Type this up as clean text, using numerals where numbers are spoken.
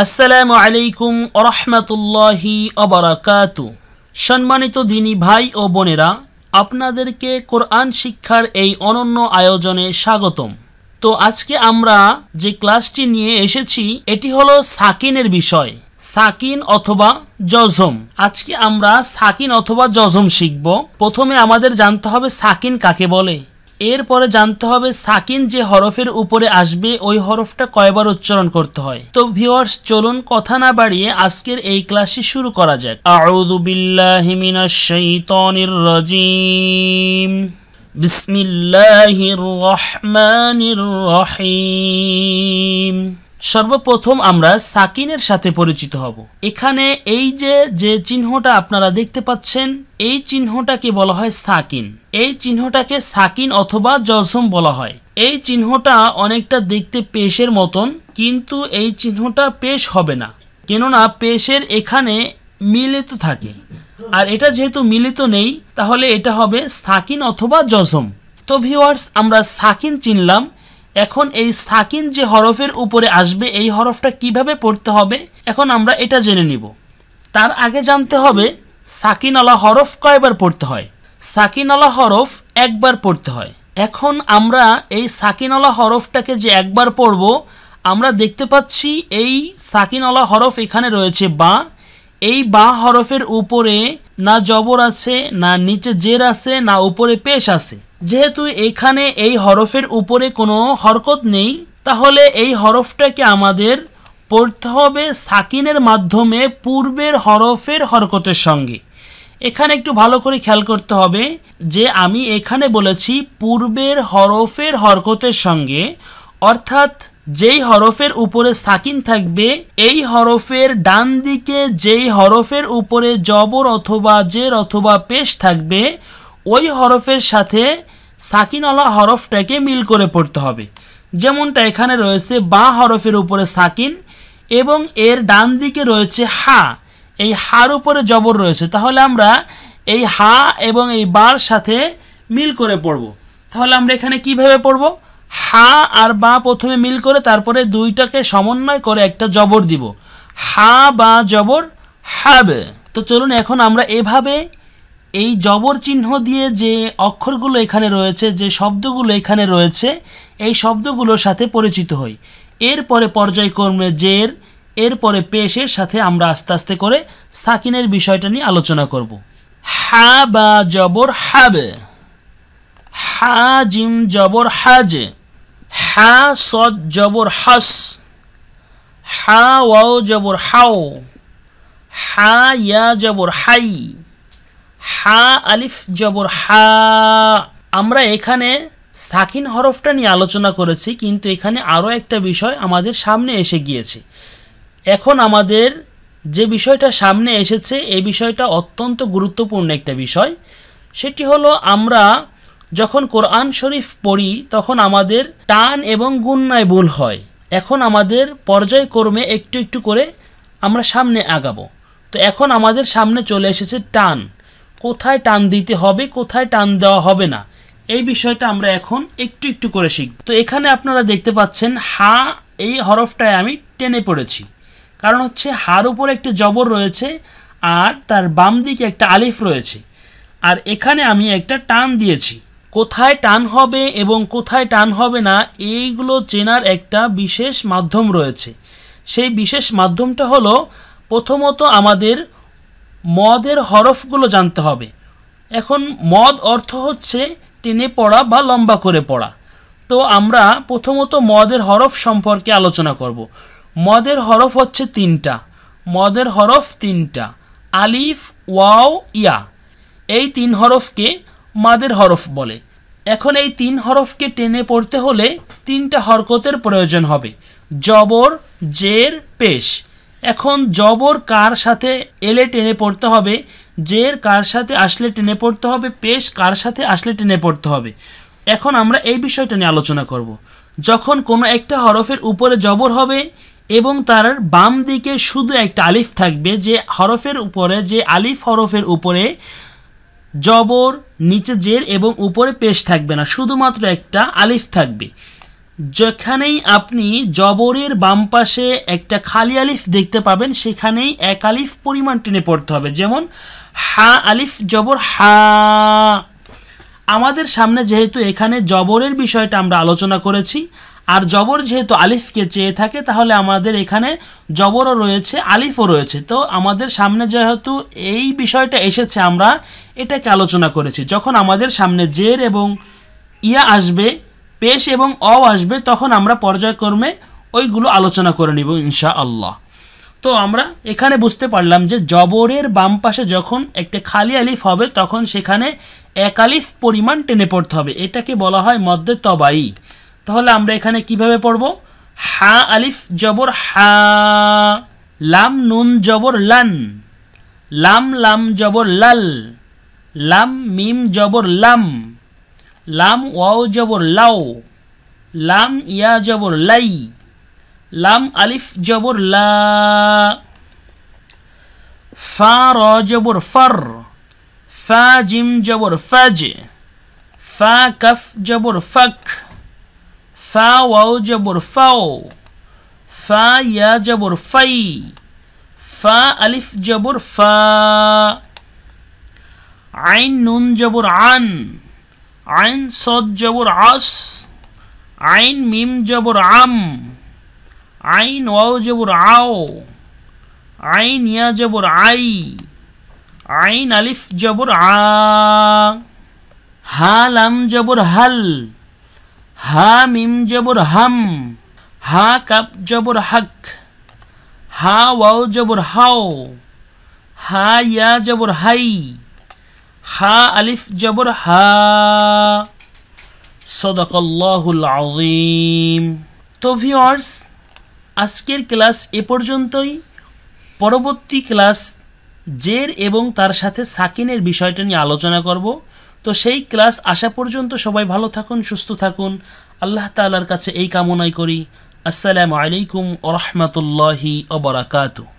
আসসালামু আলাইকুম ওয়া রাহমাতুল্লাহি ওয়া বারাকাতুহু। সম্মানিত দিনী ভাই ও বোনেরা, আপনাদেরকে কোরআন শিক্ষার এই অনন্য আয়োজনে স্বাগতম। তো আজকে আমরা যে ক্লাসটি নিয়ে এসেছি এটি হলো সাকিনের বিষয়, সাকিন অথবা জজম। আজকে আমরা সাকিন অথবা জজম শিখব। প্রথমে আমাদের জানতে হবে সাকিন কাকে বলে, এরপরে জানতে হবে সাকিন যে হরফের উপরে আসবে ওই হরফটা কয়বার উচ্চারণ করতে হয়। তো ভিউয়ার্স, চলুন কথা না বাড়িয়ে আজকের এই ক্লাসটি শুরু করা যাক। আউযু বিল্লাহি মিনাশ শাইতানির রাজীম। বিসমিল্লাহির রহমানির রহিম। সর্বপ্রথম আমরা সাকিনের সাথে পরিচিত হব। এখানে এই যে চিহ্নটা আপনারা দেখতে পাচ্ছেন, এই চিহ্নটাকে বলা হয় সাকিন। এই চিহ্নটাকে সাকিন অথবা জজম বলা হয়। এই চিহ্নটা অনেকটা দেখতে পেশের মতন, কিন্তু এই চিহ্নটা পেশ হবে না, কেননা পেশের এখানে মিলিত থাকে, আর এটা যেহেতু মিলিত নেই তাহলে এটা হবে সাকিন অথবা জজম। তো ভিউয়ার্স, আমরা সাকিন চিনলাম। এখন এই সাকিন যে হরফের উপরে আসবে এই হরফটা কিভাবে পড়তে হবে এখন আমরা এটা জেনে নিব। তার আগে জানতে হবে সাকিনওয়ালা হরফ কয়বার পড়তে হয়। সাকিনওয়ালা হরফ একবার পড়তে হয়। এখন আমরা এই সাকিনওয়ালা হরফটাকে যে একবার পড়ব, আমরা দেখতে পাচ্ছি এই সাকিনওয়ালা হরফ এখানে রয়েছে বা। এই বা হরফের উপরে না জবর আছে, না নিচে জের আছে, না উপরে পেশ আছে। যেহেতু এখানে এই হরফের উপরে কোনো হরকত নেই, তাহলে এই হরফটাকে আমাদের পড়তে হবে সাকিনের মাধ্যমে পূর্বের হরফের হরকতের সঙ্গে। এখানে একটু ভালো করে খেয়াল করতে হবে যে আমি এখানে বলেছি পূর্বের হরফের হরকতের সঙ্গে, অর্থাৎ যেই হরফের উপরে সাকিন থাকবে এই হরফের ডান দিকে যেই হরফের উপরে জবর অথবা জের অথবা পেশ থাকবে ওই হরফের সাথে সাকিনওয়ালা হরফটাকে মিল করে পড়তে হবে। যেমনটা এখানে রয়েছে বা হরফের উপরে সাকিন এবং এর ডান দিকে রয়েছে হা, এই হার উপরে জবর রয়েছে, তাহলে আমরা এই হা এবং এই বার সাথে মিল করে পড়ব। তাহলে আমরা এখানে কিভাবে পড়ব? হা আর বা প্রথমে মিল করে তারপরে দুইটাকে সমন্বয় করে একটা জবর দিব, হা বা জবর হাবে। তো চলুন এখন আমরা এভাবে এই জবর চিহ্ন দিয়ে যে অক্ষরগুলো এখানে রয়েছে, যে শব্দগুলো এখানে রয়েছে, এই শব্দগুলোর সাথে পরিচিত হই। এরপরে পর্যায়ক্রমে জের, এরপরে পেশের সাথে আমরা আস্তে আস্তে করে সাকিনের বিষয়টা নিয়ে আলোচনা করব। হা বা জবর হাবে, হা জিম জবর হাজে, হা সদ জবর হাস, হা ওয়াও জবর হাও, হা ইয়া জবর হাই, হা আলিফ জবর হা। আমরা এখানে সাকিন হরফটা নিয়ে আলোচনা করেছি, কিন্তু এখানে আরও একটা বিষয় আমাদের সামনে এসে গিয়েছে। এখন আমাদের যে বিষয়টা সামনে এসেছে এই বিষয়টা অত্যন্ত গুরুত্বপূর্ণ একটা বিষয়। সেটি হলো আমরা যখন কোরআন শরীফ পড়ি তখন আমাদের টান এবং গুণনায় ভুল হয়। এখন আমাদের পর্যায়ক্রমে একটু একটু করে আমরা সামনে আগাবো। তো এখন আমাদের সামনে চলে এসেছে টান। কোথায় টান দিতে হবে, কোথায় টান দেওয়া হবে না, এই বিষয়টা আমরা এখন একটু একটু করে শিখব। তো এখানে আপনারা দেখতে পাচ্ছেন হা, এই হরফটায় আমি টেনে পড়েছি, কারণ হচ্ছে হার উপরে একটি জবর রয়েছে আর তার বাম দিকে একটা আলিফ রয়েছে, আর এখানে আমি একটা টান দিয়েছি। কোথায় টান হবে এবং কোথায় টান হবে না এইগুলো চেনার একটা বিশেষ মাধ্যম রয়েছে। সেই বিশেষ মাধ্যমটা হলো প্রথমত আমাদের মদের হরফগুলো জানতে হবে। এখন মদ অর্থ হচ্ছে টেনে পড়া বা লম্বা করে পড়া। তো আমরা প্রথমত মদের হরফ সম্পর্কে আলোচনা করব। মদের হরফ হচ্ছে তিনটা, মদের হরফ তিনটা, আলিফ, ওয়াও, ইয়া। এই তিন হরফকে মাদের হরফ বলে। এখন এই তিন হরফকে টেনে পড়তে হলে তিনটা হরকতের প্রয়োজন হবে, জবর, জের, পেশ। এখন জবর কার সাথে এলে টেনে পড়তে হবে, জের কার সাথে আসলে টেনে পড়তে হবে, পেশ কার সাথে আসলে টেনে পড়তে হবে। এখন আমরা এই বিষয়টা নিয়ে আলোচনা করব। যখন কোনো একটা হরফের উপরে জবর হবে এবং তার বাম দিকে শুধু একটা আলিফ থাকবে, যে হরফের উপরে, যে আলিফ হরফের উপরে জবর, নিচে জের এবং উপরে পেশ থাকবে না, শুধুমাত্র একটা আলিফ থাকবে। যেখানেই আপনি জবরের বাম পাশে একটা খালি আলিফ দেখতে পাবেন সেখানেই এক আলিফ পরিমাণ টেনে পড়তে হবে। যেমন হা আলিফ জবর হা। আমাদের সামনে যেহেতু এখানে জবরের বিষয়টা আমরা আলোচনা করেছি, আর জবর যেহেতু আলিফকে চেয়ে থাকে, তাহলে আমাদের এখানে জবরও রয়েছে, আলিফও রয়েছে। তো আমাদের সামনে যেহেতু এই বিষয়টা এসেছে, আমরা এটাকে আলোচনা করেছি। যখন আমাদের সামনে জের এবং ইয়া আসবে, পেশ এবং অ আসবে, তখন আমরা পর্যায়ক্রমে ওইগুলো আলোচনা করে নিব ইনশাআল্লাহ। তো আমরা এখানে বুঝতে পারলাম যে জবরের বাম পাশে যখন একটা খালি আলিফ হবে, তখন সেখানে এক আলিফ পরিমাণ টেনে পড়তে হবে। এটাকে বলা হয় মদ্দে তবাই। তাহলে আমরা এখানে কিভাবে পড়ব? হা আলিফ জবর হা, লাম নুন জবর লান, লাম লাম জবর লাল, লাম মিম জবর লাম, লাম ওয়াও জবর লাও, লাম ইয়া জবর লাই, লাম আলিফ জবর লা, ফা র জবর ফর, ফা জিম জবর ফাজ, ফা কফ জবর ফক, ফা ওয়াও জবর ফাও, ফা ইয়া জবর ফাই, ফা আলিফ জবর ফা, আইন নুন জবর আন, আইন সদ জবর আস, আইন মিম জবর আম, আইন ওয়াও জবর আও, আইন ইয়া জবর আই, আইন আলিফ জবর আ, হা লাম জবর হাল, হা মিম জবর হাম, হা কাপ জবর হক, হা ওয়াও জবর হাও, হা ইয়া জবর হাই, হা আলিফ জবর হা। সাদাকাল্লাহুল আযীম। তো ভিউয়ার্স, আজকের ক্লাস এ পর্যন্তই। পরবর্তী ক্লাস জের এবং তার সাথে সাকিনের বিষয়টা নিয়ে আলোচনা করব। তো সেই ক্লাস আসা পর্যন্ত সবাই ভালো থাকুন, সুস্থ থাকুন। আল্লাহ তাআলার কাছে এই কামনাই করি। আসসালামু আলাইকুম ওয়া রাহমাতুল্লাহি ওয়া বারাকাতুহু।